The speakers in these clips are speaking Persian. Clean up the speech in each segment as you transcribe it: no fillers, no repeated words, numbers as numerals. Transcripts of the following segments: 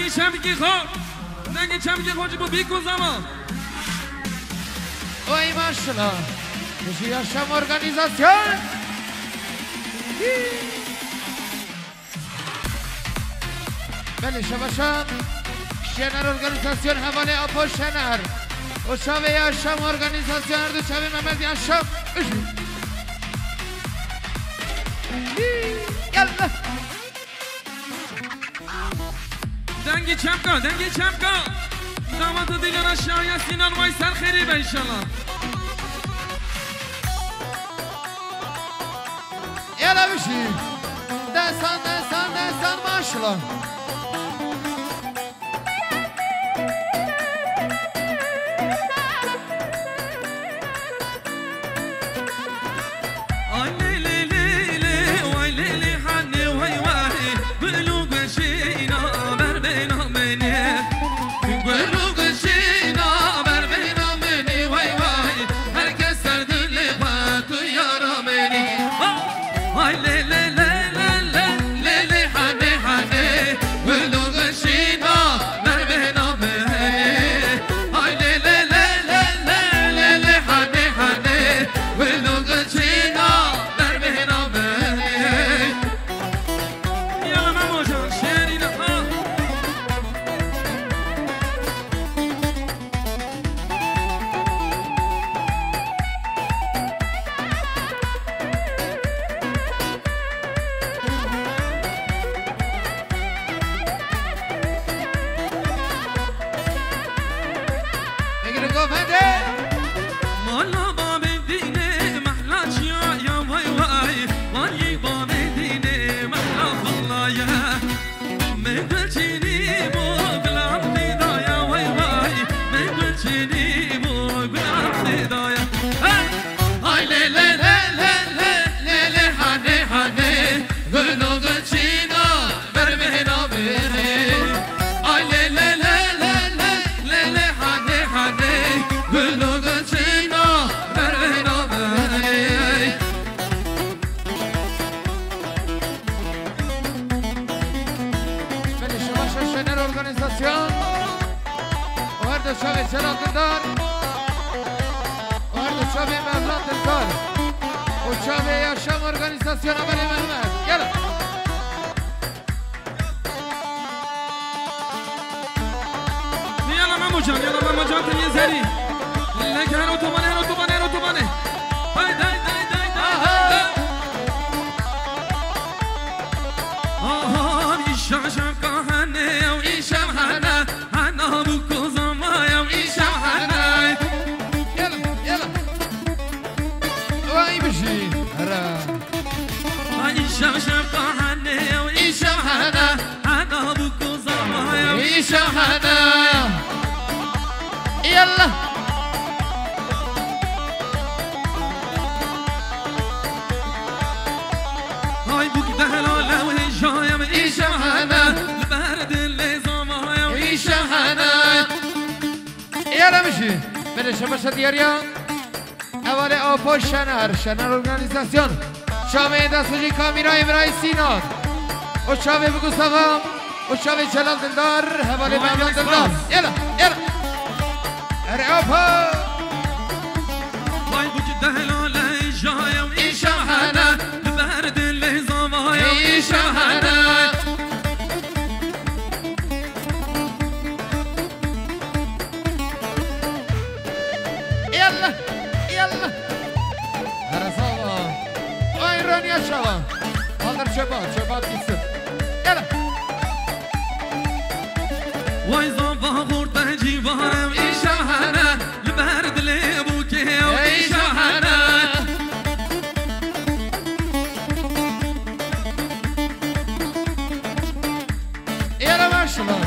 دنگی چمکی خور دنگی چمکی خور جبو بیکو زمان وای ماشالله کشی هاشم ارگانیزاسیون بله شباشم شنر ارگانیزاسیون حواله آپو شنر و شاوه هاشم ارگانیزاسیون اردو شاوه محمدی هاشم یلا دنگی چمکا دنگی چمکا داماد دیلان شاوی سینان وای سر خیری به انشالله یلا بشی دستان دستان دستان ماشالله شنر ارگانیزاسیون شامه دستوجی کامیرای برای سینات و شامه بگو سفام و شامه جلال دلدار حواله مهمان دلدار یلا یلا ارعاپا وای بوک دهلاله جایم ای شاهنه برد لحظامایم ای شاهنه یلا یلا ایرانی شوا حاضر شباب گیسه یلا وای زنبا خورده جیوانم ای شاهنه لبرد لیبو که ای شاهنه یلا ماشالله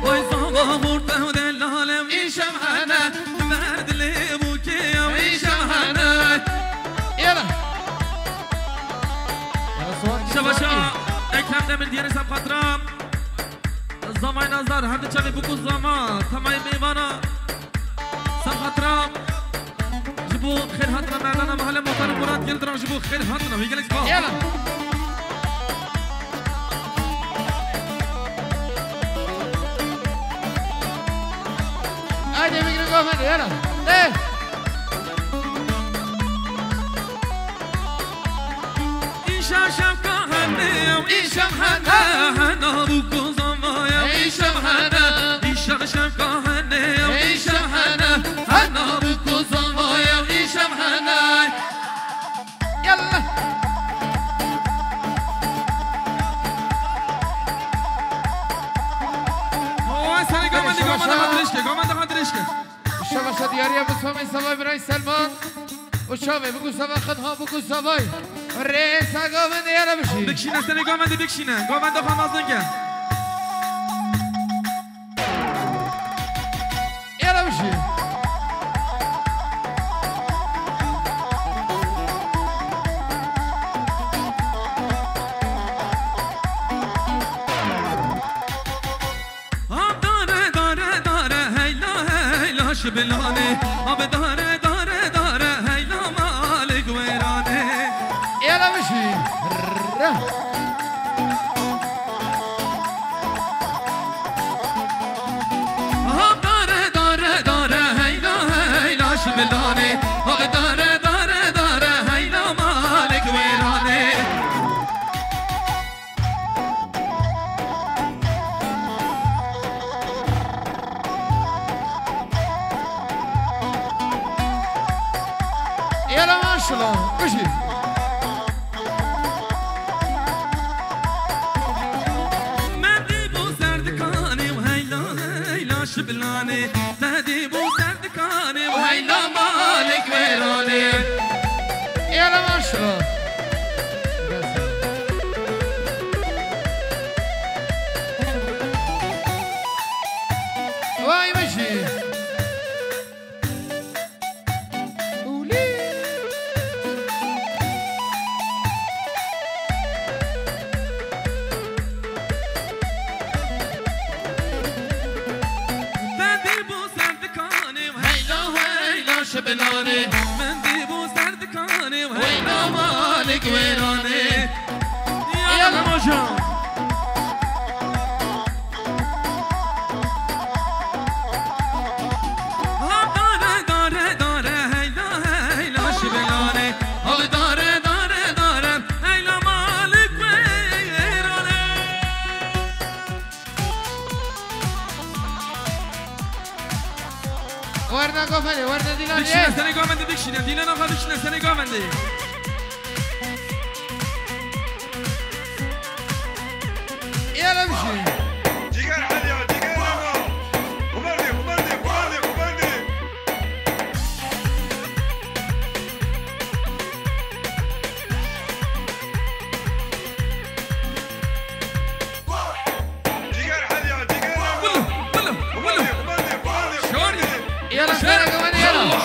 وای زنبا خورده و دلالم ای شاهنه لبرد لیبو که ای شاهنه یلا شباشا اکرم دمل دیار سب خاطرم زمان نظر هر چاوی بکو زمان تمای میوانا سب خاطرم جبو خیر حاطرم مردانا محل محترم مراد گل درم جبو خیر حاطرم هیگلک با قومن يلا ايه ایشم شفقه هنم ایشم هنه بگو زمایم ایشم هنه ایشم شفقه هنم ایشم هنه بگو زمایم ایشم هنه يلا سری گامندی گامنده خاطرشکه الشباشة ديارية بسوامي سواي براي سلمان وشامي بقو سوا خدها بقو سواي الرئيسة قومن يلا بشي بکشینه سری گامنده بکشینه گامنده خواهم از نگه يلا بشي بلانه آب داره داره داره هیلا مالک ویرانه يلا بشي آب داره داره داره هیلا هیلاش بلانه آب داره داره داره هیلا مالک ویرانه يلا ما شاء الله بشي مدي بو سردكاني وهيلا هيلا شبلاني مدي بو سردكاني وهيلا مالك ويراني يلا ما شاء الله واي مشي شبلانه من دیبو سردکانه و هیلا مالک ویرانه یالا ماجان داره داره داره هیلا هیلا شبلانه داره داره داره هیلا مالک ویرانه ورنا قفلي ورنا ديلان بکشینه سری گامنده بکشینه دیلان آقا بکشینه سری گامنده يلا بشي جيجار حاليا جيجار ومردي ومردي ومردي ومردي جيجار حاليا جيجار ولا ومردي ومردي ومردي شوري يلا سنة كمان يلا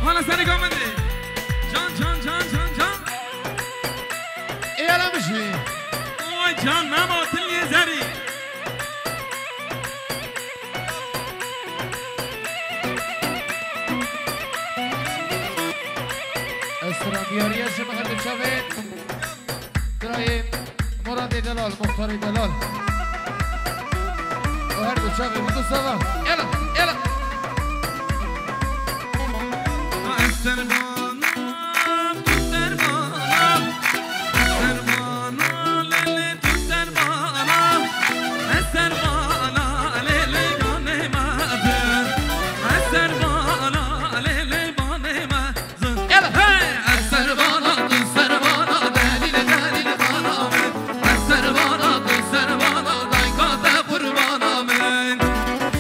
هلا سری گامنده جان جان جان جان جان يلا بشي وای جان ماما تلی زری استراديارية شمهر الشافين تراي مراد دلال مختار دلال وهرد الشافين بقو سوا يلا يلا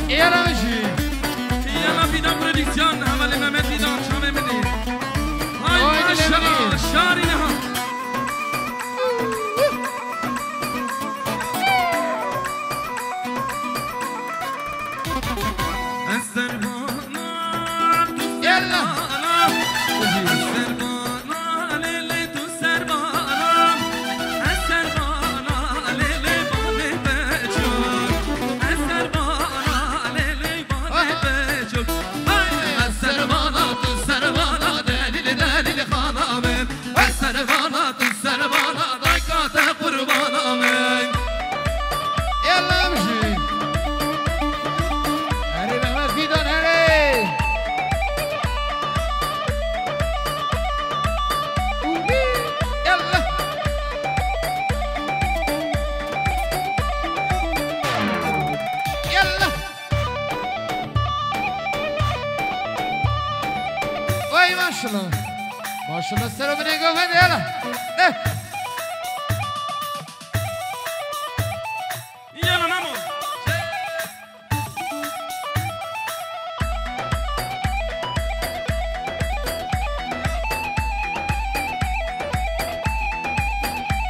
يلا بشي يلا فينا برودكسيون عمل ممت فينا شامل مني هاي ما شاء الله شاري لها يلا السربانات السربانات ضيقات قربان من هایدی ماشالله ماشالله سر بینه گوفنده یلا یلا نمو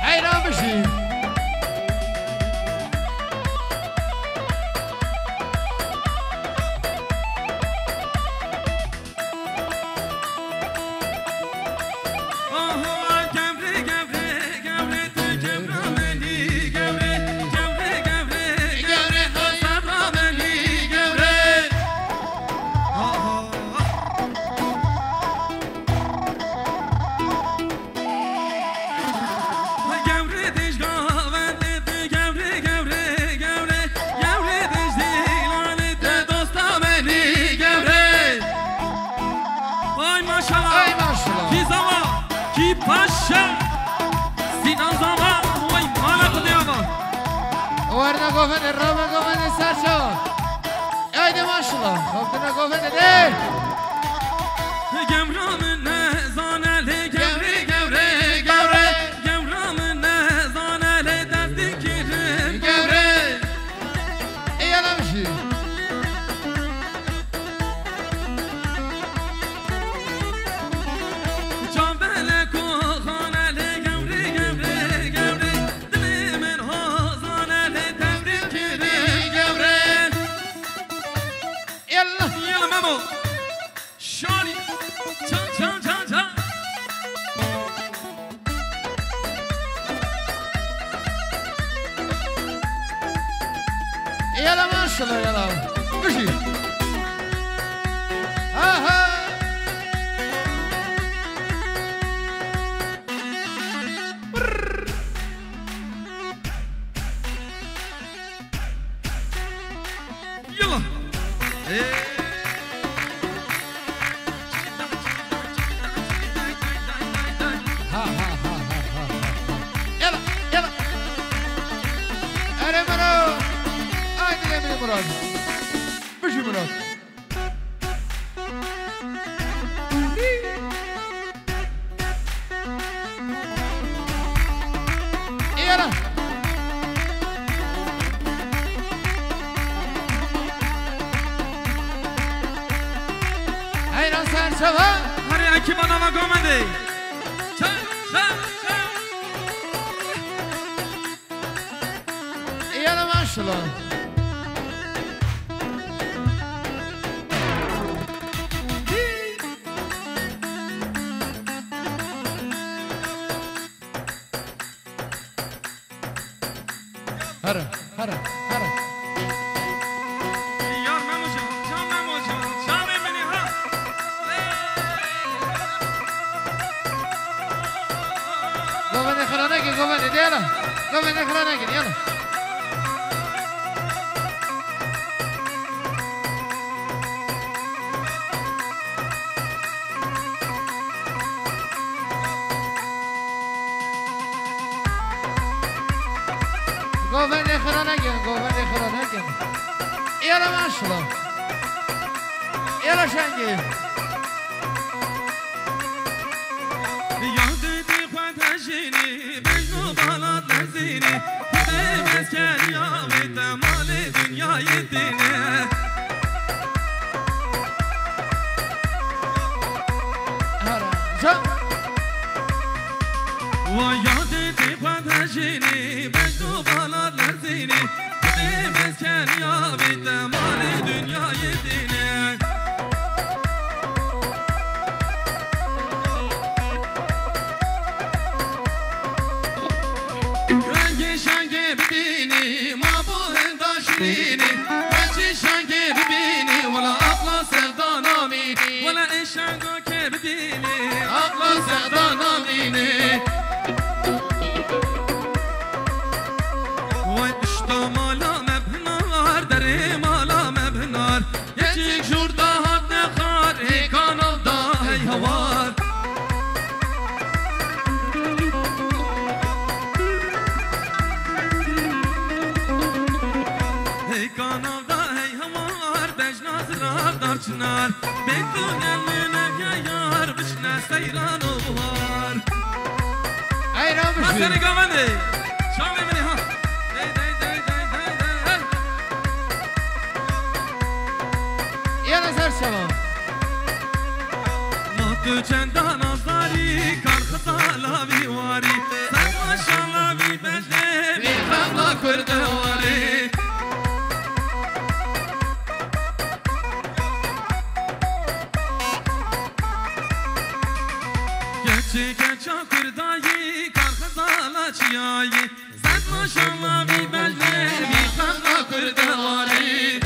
حیران بشی ورنا گوفنده رابا گوفنده سر شد هایدی ماشالله خب گوفنده ده گمرام نزانه لی گوری گوری گوری گمرام نزانه لی دستی کرم گوری یلا بشی جان بله کو خانه لی گوری گوری گوری دل من هازانه لی تبری کرم گوری یلا یلا مامو شانی چان چان چان چان يلا ما شاء الله يلا مشي ها يلا يلا يلا أنا مراد أنا مراد مشي مراد يلا هاي نصر شباب هري أكيد أنا ما قومندي يلا ما شاء الله هرا هرا هرا يار ماموشو شام ماموشو شام مني ها قومني خلاناكي قومني يلا قومني خلاناكي يلا قومني خلاناكي قومني خلاناكي يلا ما شاء الله يلا شنقي يهدي خدشيني بجنو بالات لزيني بس كان يا بيت مال دنيا يديني هرا جم ويهدي خدشيني بجنو بالات لزيني بس كان يا بيت مال دنيا يديني رنگی شنگی ببینی ما با هنداشتینی رنگی شنگی ببینی ولا اقلا سردا نامینی ولا اشنگا که ببینی اقلا سردا نامینی و اشتمالا مبنار داره سیران و بهار ایران بشی حسن گامنده شامی منی ها دی دی دی دی دی یه نظر شما ما تو چندان آزاری کار خطالا بیواری سر ماشالله بی بجنه بی خبلا کردواری گچا کردایی کار خطالا چیایی سر ماشالله بی بجنه بی خبلا کردواری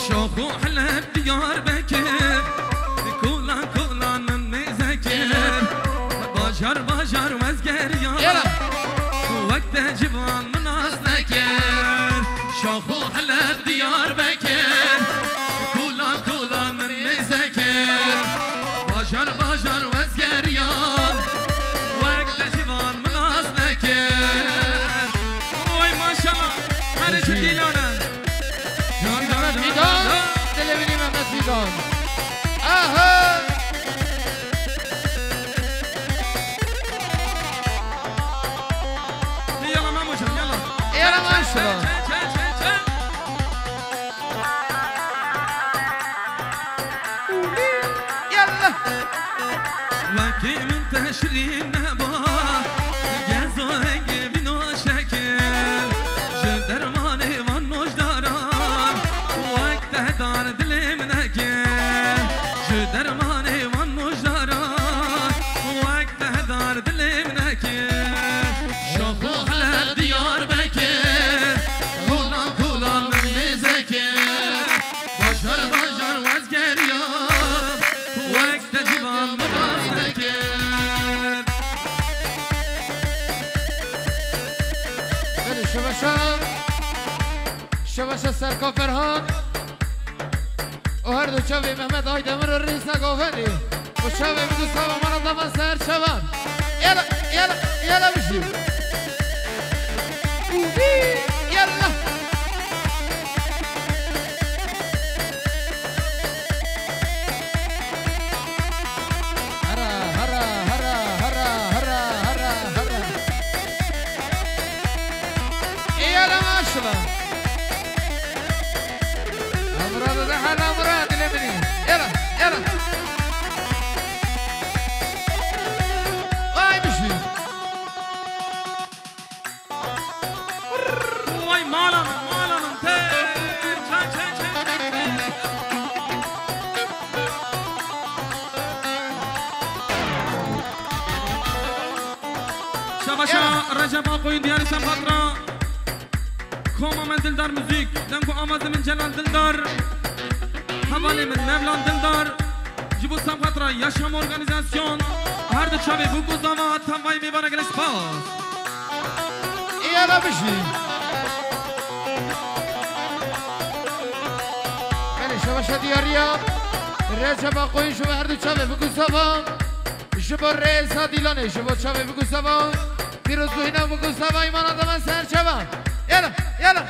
شوخو حلب ديار بكر كولا كولا من مذكر باجر باجر وزقر يا وقت جبان من أصدكر شوخو حلب ديار بكر كولا كولا من مذكر باجر باجر وزقر يا وقت جبان من أصدكر وي ما شاء الله هذا شدي لنا فیدان دلبینی محمد فیدان آها يلا ما مشان يلا يلا ما شاء يلا وكي من تشرين نبا جزوهك بنو شكل جدر ماني ونوش داران وقت دار دلي منك جدر ماني ونوش داران وقت دار دلي منك شوفو على ديار بكر كولا كولا من مزكر بشر بشر وزكر يا وقت جبال مباركر شباشا سرکا فرهان و هر دو چاوی محمد آی دمر و ریس نگوهنی و چاوی بگو ساوا من دمان سهر شبان یلا یلا یلا بشیم یلا هرا هرا هرا هرا هرا هرا هرا يلا ماشاءالله امراض رحل امراض لبني يلا يلا واي بشي واي مالا مالا شباشا رجب آقوی دیاری سمخاطرا كوما من دلدار موزيك دنكو آماز من جلال دلدار حوالي من مولان دلدار جيبو سمخاطرا ياشام اورغانيزاسيون هر دو چاوي بوكو زاما تنواي ميبانا گلش باز يلا بشي بله شباشا دیاریا رجب آقوی شما هر دو چاوه بگو سوا شما رئیسا دیلانه شما چاوه بگو سوا پیروز بوینا بگو سوا ایمان آدمان سر چوا يلا يلا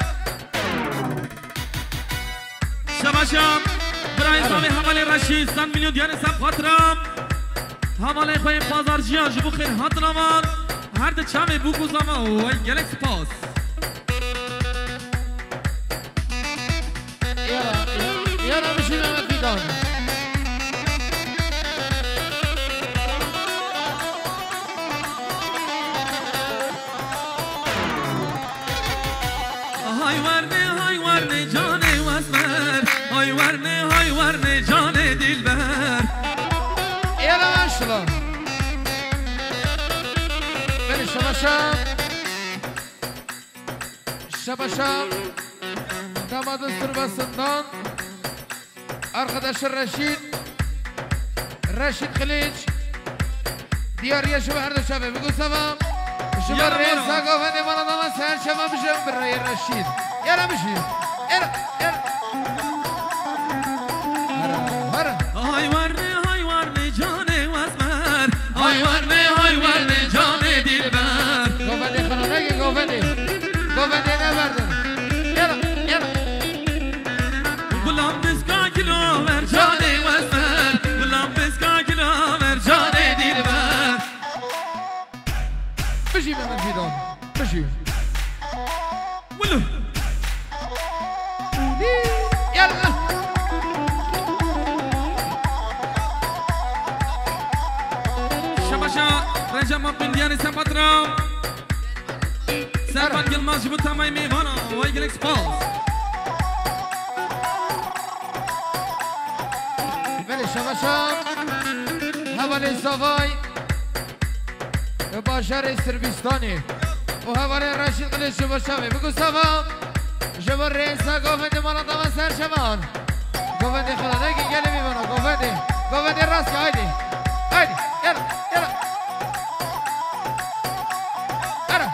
شباشا برای سامی حوالی رشید 100 میلیون دیاری سمخاطرا حوالی خوی بازار جیان جبو خیر هاتنامان هر دو چاوی بوکو زاما وی گلکس پاس يلا يلا بشي محمد فيدان هاي ورني جاني واسمر هاي ورني جاني دلبر يلا ما شاء الله بله شباشا شباشا داماد سربستندان arkadaş Reşit Kılıç Diyariye şu her dışarı bugün sabah şu reza gofende bana da sen şama bir şey bir Reşit yara bir şey yara hayvar ne cane vasmer hayvar ne cane dilber gofende kanana ki gofende ne verdin yara gulam biska kilo ver cane vasmer gulam biska kilo ver cane dilber bir şey ben fidan bir şey ولو يلا شباشا رجع ما بين دياني سباترام سربان قلماز جبو تاماي ميوانا وايقل اكسبوز بله شباشا حوالی صفای باشار سربستانی و حوالی رشید قلیش شباشا بگو صفا جبر رئیسا گوفنده مالا داما سر شمان گوفنده خدا نگی گلی میمانا گوفنده راست که هایدی یلا ارا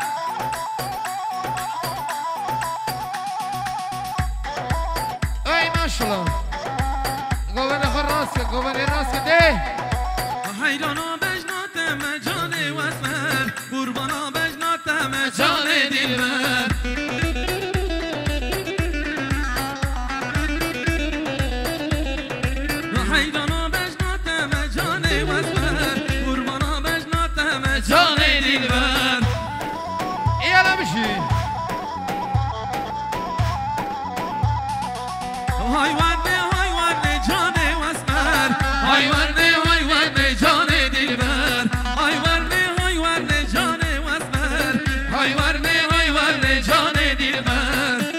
ای ماشالله گوفنده راست که ده حیرانا بجناتم جاني واسمر قربانا بجناتم جاني دلبر حیرانا بجناتم جاني واسمر قربانا بجناتم جاني دلبر يلا بشي hayvar ne cane vasmer hayvar ne cane dilber hayvar ne cane vasmer hayvar ne cane dilber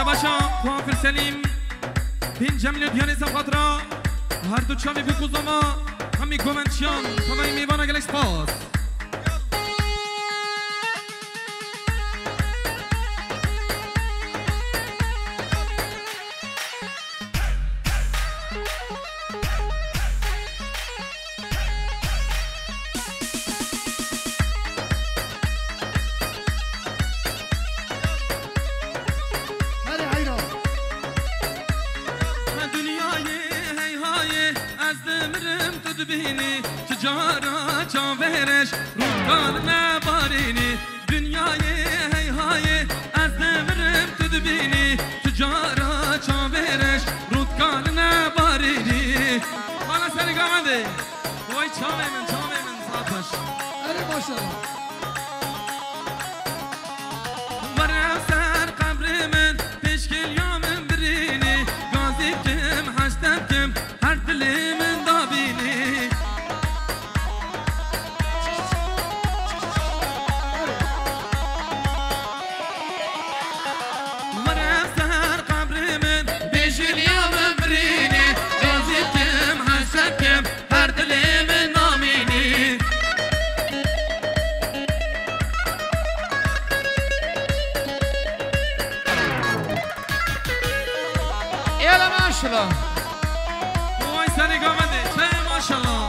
شباشا خوافر سلیم بین جمله دیانه سفاترا هر دو چاوی بگوزاما همی گومنچیان تمایی میوانا گلش پاس بینی تجارا چاورش رودکار نبارینی دنیای هی های از نمرم تو بینی تجارا چاورش رودکار نبارینی بالا سری گامنده وای چاوه من صافش اره ماشالله ورم سر قبر من پیشکل یامن برینی گازی کم حشتم کم هر دلی من دابینی ماشالله وای سری گامنده چه ماشالله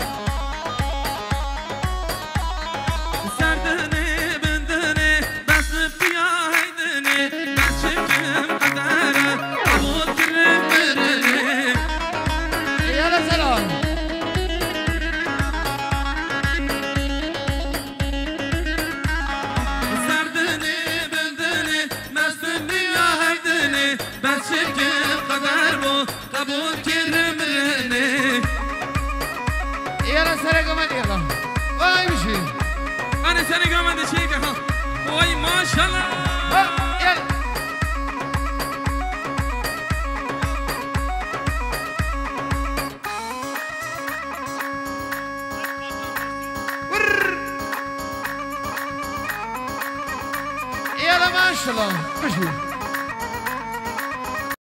سردنه بندنه بس بیا هیدنه بس شکم قدره قبول کرم برنه يلا سلام سردنه بندنه بس بیا هیدنه بس شکم قدر بو قبول کرم برنه يلا سرق من يلا واي مشي انا سری گامنده چه که ها وای ماشالله يلا ماشاءالله بشي